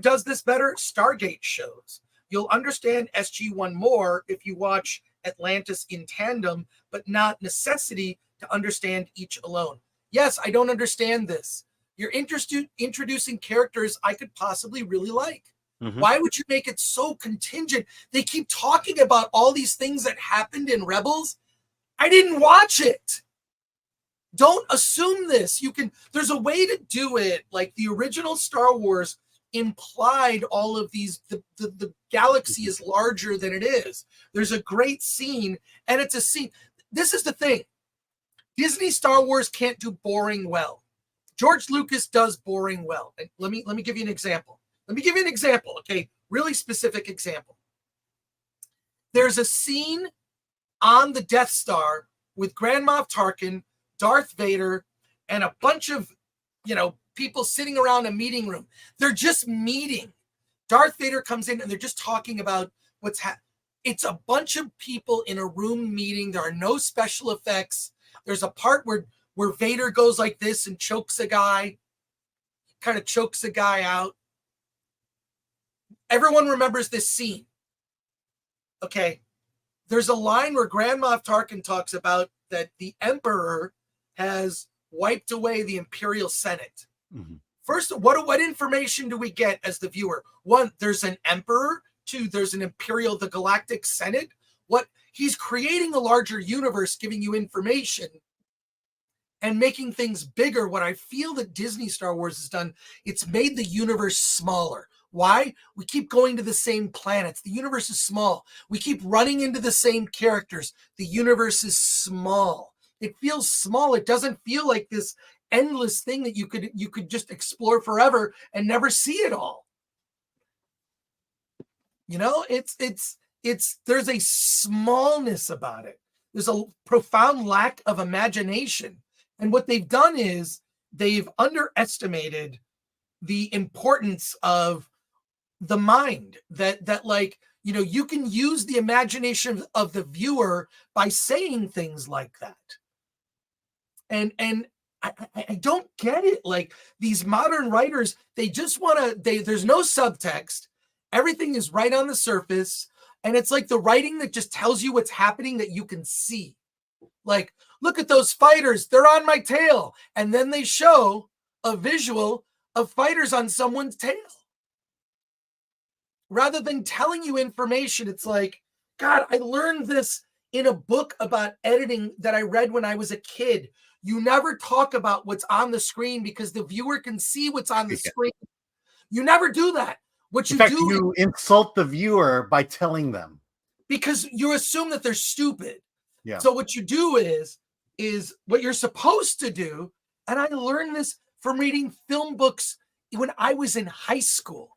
does this better? Stargate shows. You'll understand SG-1 more if you watch Atlantis in tandem, but not necessity to understand each alone. Yes, I don't understand this. You're introducing characters I could possibly really like. Mm-hmm. Why would you make it so contingent? They keep talking about all these things that happened in Rebels. I didn't watch it. Don't assume this. There's a way to do it. Like the original Star Wars implied all of these, the galaxy is larger than it is. There's a great scene, and it's a scene. This is the thing. Disney Star Wars can't do boring well. George Lucas does boring well. And let me give you an example. Okay? Really specific example. There's a scene on the Death Star with Grand Moff Tarkin, Darth Vader, and a bunch of, people sitting around a meeting room. They're just meeting. Darth Vader comes in and they're just talking about what's happening. It's a bunch of people in a room meeting. There are no special effects. There's a part where Vader goes like this and chokes a guy out. Everyone remembers this scene. Okay. There's a line where Grand Moff Tarkin talks about that the Emperor has wiped away the Imperial Senate. Mm-hmm. First, what information do we get as the viewer? One, there's an Emperor. Two, there's an Imperial, the Galactic Senate. He's creating a larger universe, giving you information and making things bigger. What I feel that Disney Star Wars has done, it's made the universe smaller. Why? We keep going to the same planets. The universe is small. We keep running into the same characters. The universe is small. It feels small. It doesn't feel like this endless thing that you could just explore forever and never see it all. There's a smallness about it. There's a profound lack of imagination. And what they've done is they've underestimated the importance of the mind, that you can use the imagination of the viewer by saying things like that. And I don't get it. Like these modern writers, they just there's no subtext. Everything is right on the surface. And it's like the writing that just tells you what's happening that you can see. Like, look at those fighters. They're on my tail. And then they show a visual of fighters on someone's tail. Rather than telling you information, it's like, God, I learned this in a book about editing that I read when I was a kid. You never talk about what's on the screen because the viewer can see what's on the screen. You never do that. You insult the viewer by telling them. Because you assume that they're stupid. Yeah. So what you do is what you're supposed to do, and I learned this from reading film books when I was in high school,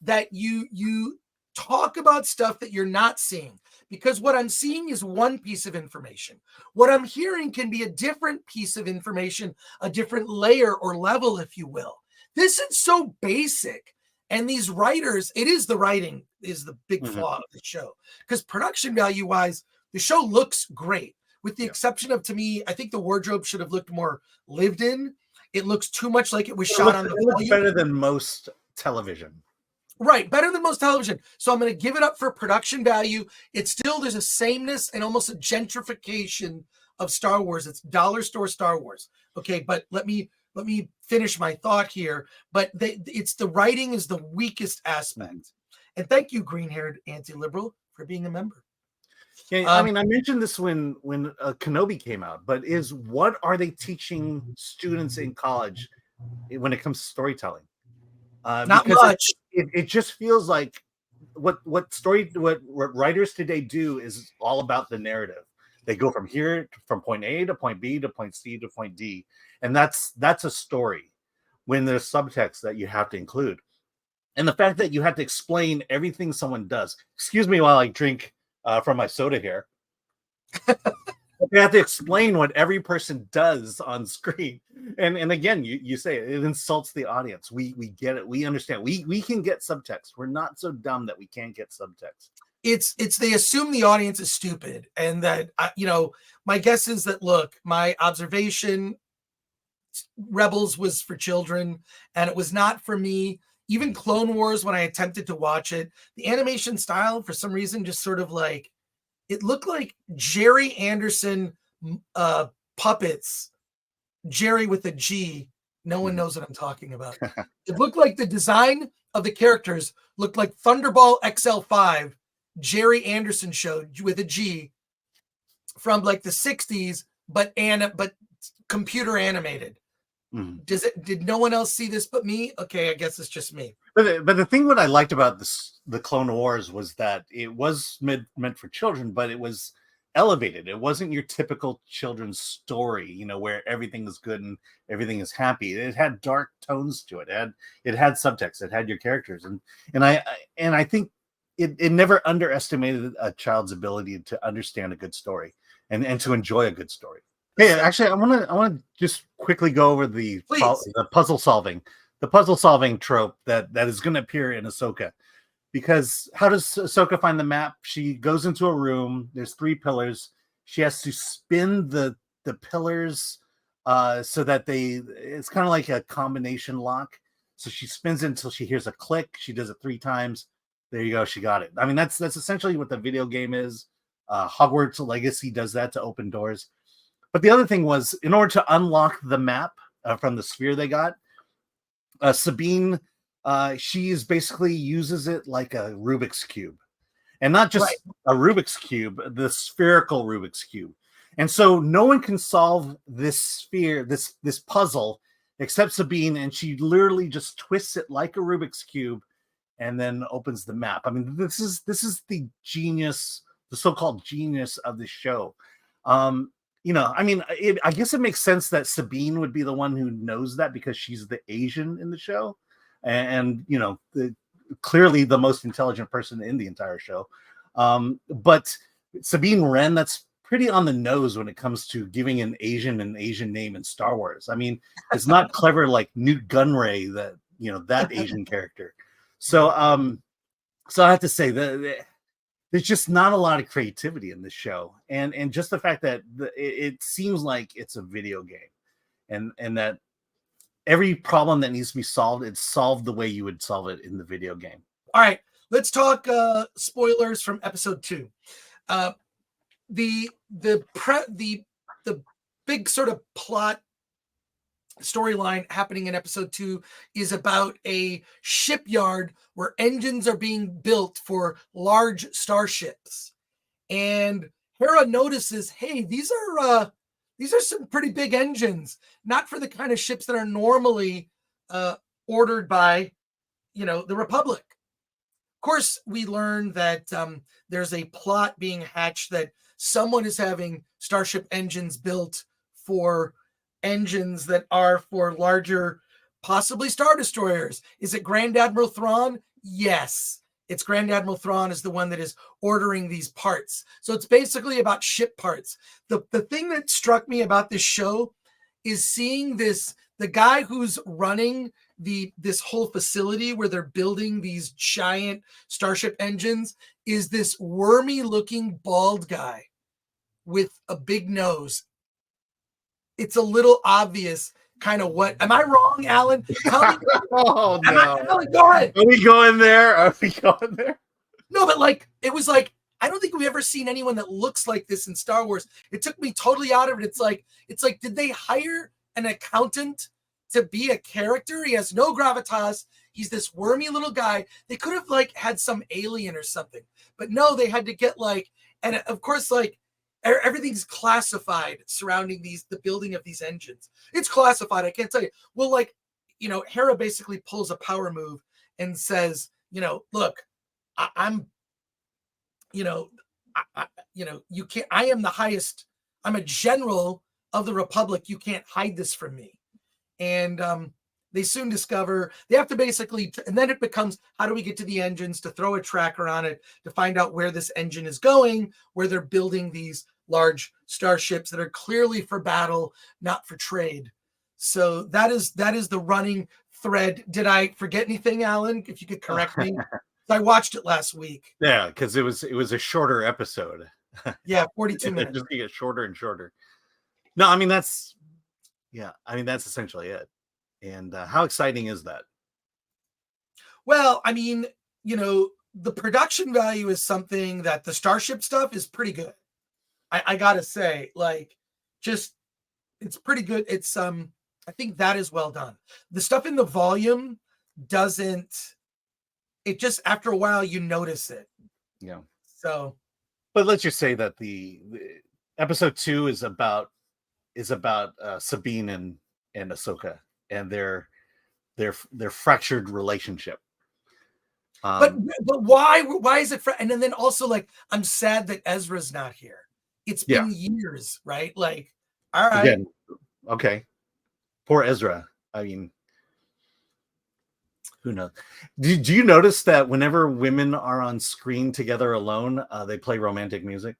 that you talk about stuff that you're not seeing. Because what I'm seeing is one piece of information. What I'm hearing can be a different piece of information, a different layer or level, if you will. This is so basic. And these writers, the writing is the big flaw of the show. Because production value wise, the show looks great. With the exception of, to me, I think the wardrobe should have looked more lived in. It looks too much like it was shot on the volume. It looks better than most television. Right, better than most television. So I'm going to give it up for production value. There's a sameness and almost a gentrification of Star Wars. It's dollar store Star Wars. Okay, but let me finish my thought here. But the writing is the weakest aspect. And thank you, green-haired anti-liberal, for being a member. Yeah, I mentioned this when Kenobi came out, but what are they teaching students in college when it comes to storytelling? Not much. It just feels like what writers today do is all about the narrative. They go from point A to point B to point C to point D, and that's a story. When there's subtext that you have to include, and the fact that you have to explain everything someone does. Excuse me while I drink from my soda here. They have to explain what every person does on screen. And again, you say it insults the audience. We get it. We understand. We can get subtext. We're not so dumb that we can't get subtext. It's they assume the audience is stupid. And that, my guess is that, look, my observation, Rebels was for children and it was not for me. even Clone Wars, when I attempted to watch it, the animation style for some reason just sort of like, it looked like Jerry Anderson puppets, Jerry with a G. No one knows what I'm talking about. It looked like the design of the characters looked like Thunderball XL5, Jerry Anderson show with a G from like the 60s, but computer animated. Did no one else see this but me? Okay, I guess it's just me. But the thing what I liked about the Clone Wars was that it was meant for children, but it was elevated. It wasn't your typical children's story, you know, where everything is good and everything is happy. It had dark tones to it. It had subtext. It had your characters, and I think it never underestimated a child's ability to understand a good story and to enjoy a good story. Hey, actually, I want to just quickly go over the puzzle solving trope that is going to appear in Ahsoka. Because how does Ahsoka find the map? She goes into a room. There's 3 pillars. She has to spin the pillars so that it's kind of like a combination lock. So she spins it until she hears a click. She does it 3 times. There you go. She got it. I mean, that's essentially what the video game is. Hogwarts Legacy does that to open doors. But the other thing was, in order to unlock the map from the sphere they got, Sabine, she basically uses it like a Rubik's Cube. And not just a Rubik's Cube, the spherical Rubik's Cube. And so no one can solve this sphere, this puzzle, except Sabine, and she literally just twists it like a Rubik's Cube and then opens the map. I mean, this is the genius, the so-called genius of the show. You know, I mean, I guess it makes sense that Sabine would be the one who knows that because she's the Asian in the show, and you know, clearly the most intelligent person in the entire show. But Sabine Wren, that's pretty on the nose when it comes to giving an Asian name in Star Wars. I mean, it's not clever like Newt Gunray, that Asian character. So so I have to say that there's just not a lot of creativity in this show, and just the fact that it seems like it's a video game, and that every problem that needs to be solved, it's solved the way you would solve it in the video game. All right, let's talk spoilers from episode 2. The big sort of plot storyline happening in episode 2 is about a shipyard where engines are being built for large starships, and Hera notices, hey, these are some pretty big engines, not for the kind of ships that are normally ordered by the Republic. Of course, we learn that there's a plot being hatched that someone is having starship engines built for engines that are for larger, possibly Star Destroyers. Is it Grand Admiral Thrawn? Yes. It's Grand Admiral Thrawn is the one that is ordering these parts. So it's basically about ship parts. The thing that struck me about this show is seeing the guy who's running this whole facility where they're building these giant starship engines is this wormy looking bald guy with a big nose. It's a little obvious kind of what. Am I wrong, Alan? Oh, no. Alan, go ahead. Are we going there? No, but it was like, I don't think we've ever seen anyone that looks like this in Star Wars. It took me totally out of it. It's like, did they hire an accountant to be a character? He has no gravitas. He's this wormy little guy. They could have had some alien or something, but no, they had to get and of course, everything's classified surrounding the building of these engines. It's classified. I can't tell you. Well, Hera basically pulls a power move and says, look, I'm, you can't, I am the highest, I'm a general of the Republic. You can't hide this from me. And they soon discover they have to basically, and then it becomes, how do we get to the engines, to throw a tracker on it, to find out where this engine is going, where they're building these large starships that are clearly for battle, not for trade. So that is the running thread. Did I forget anything, Alan? If you could correct me. I watched it last week. Yeah, because it was a shorter episode. Yeah, 42 minutes. Just get shorter and shorter. No, I mean that's essentially it. And how exciting is that? Well, I mean, the production value is something that the Starship stuff is pretty good. I gotta say, like, just it's pretty good. It's I think that is well done. The stuff in the volume doesn't. It just after a while you notice it. Yeah. So, but let's just say that the episode 2 is about Sabine and Ahsoka and their fractured relationship. But why is it? And then also, like, I'm sad that Ezra's not here. It's been years, right? Like, all right. Again, okay. Poor Ezra. I mean, who knows? Do you notice that whenever women are on screen together alone, they play romantic music?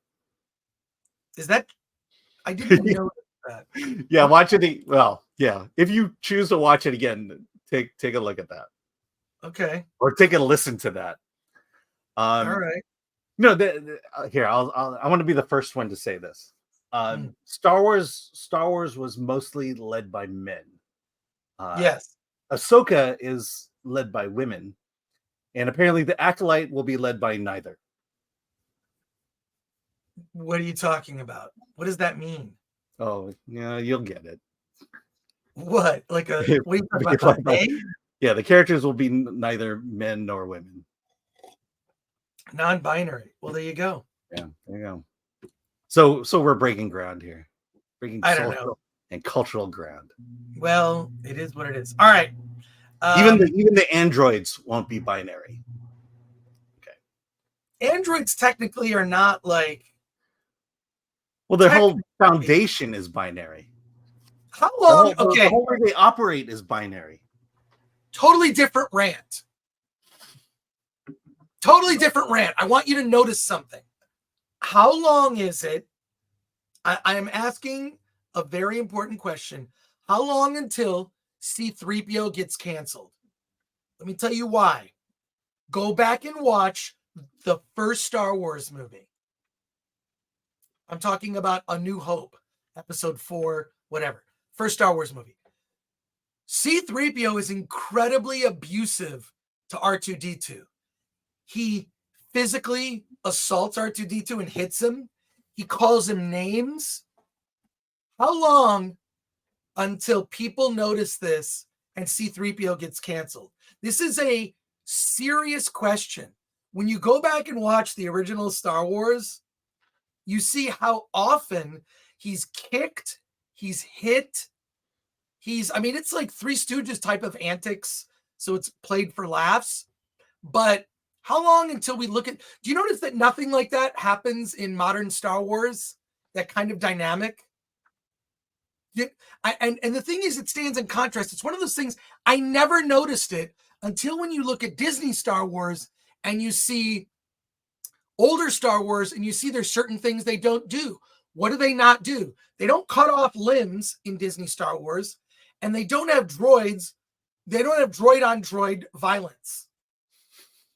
Is that? I didn't know that. Yeah, watch it. Well, yeah. If you choose to watch it again, take a look at that. Okay. Or take a listen to that. All right. No, here I want to be the first one to say this. Star Wars was mostly led by men. Yes. Ahsoka is led by women, and apparently the Acolyte will be led by neither. What are you talking about? What does that mean? Oh, yeah, you'll get it. What? Like a what are you talking about? Yeah, the characters will be neither men nor women. Non-binary. Well, there you go. Yeah, there you go. So we're breaking ground here. Breaking social and cultural ground. Well, it is what it is. All right. Even the androids won't be binary. Okay. Androids technically are not like. Well, their whole foundation is binary. How long? The whole way they operate is binary. Totally different rant. Totally different rant. I want you to notice something. How long is it? I am asking a very important question. How long until C-3PO gets canceled? Let me tell you why. Go back and watch the first Star Wars movie. I'm talking about A New Hope, episode 4, whatever. First Star Wars movie. C-3PO is incredibly abusive to R2-D2. He physically assaults R2-D2 and hits him. He calls him names. How long until people notice this and C-3PO gets canceled? This is a serious question. When you go back and watch the original Star Wars, you see how often he's kicked, he's hit, it's like Three Stooges type of antics, so it's played for laughs. But how long until we look at... Do you notice that nothing like that happens in modern Star Wars? That kind of dynamic? And the thing is, it stands in contrast. It's one of those things, I never noticed it until when you look at Disney Star Wars and you see older Star Wars and you see there's certain things they don't do. What do they not do? They don't cut off limbs in Disney Star Wars, and they don't have droids. They don't have droid on droid violence.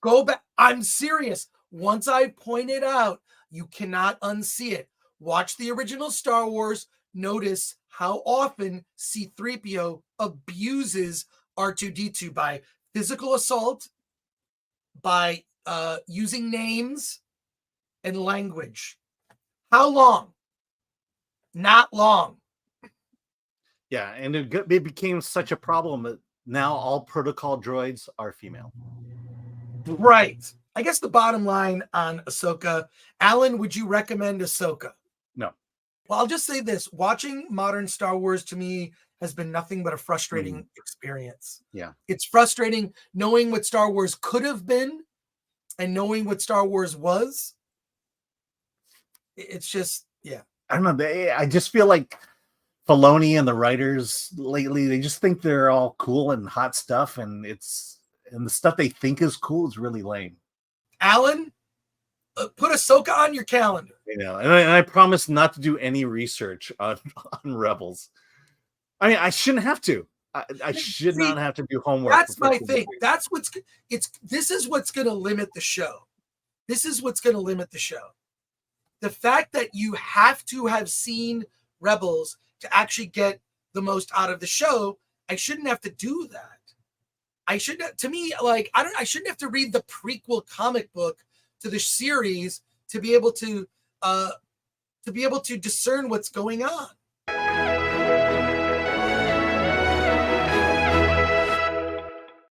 Go back. I'm serious. Once I point it out, you cannot unsee it. Watch the original Star Wars. Notice how often C-3PO abuses R2-D2 by physical assault, by using names and language. How long? Not long. Yeah, and it became such a problem that now all protocol droids are female. Right. I guess the bottom line on Ahsoka, Alan, would you recommend Ahsoka? No. Well, I'll just say this. Watching modern Star Wars to me has been nothing but a frustrating experience. Yeah. It's frustrating knowing what Star Wars could have been and knowing what Star Wars was. It's just, yeah. I don't know. I just feel like Filoni and the writers lately, they just think they're all cool and hot stuff, and the stuff they think is cool is really lame. Alan, put Ahsoka on your calendar. And I promise not to do any research on Rebels. I mean, I shouldn't have to. I should not have to do homework. That's my thing. This is what's going to limit the show. This is what's going to limit the show. The fact that you have to have seen Rebels to actually get the most out of the show, I shouldn't have to do that. I shouldn't, to me, like, I shouldn't have to read the prequel comic book to the series to be able to discern what's going on.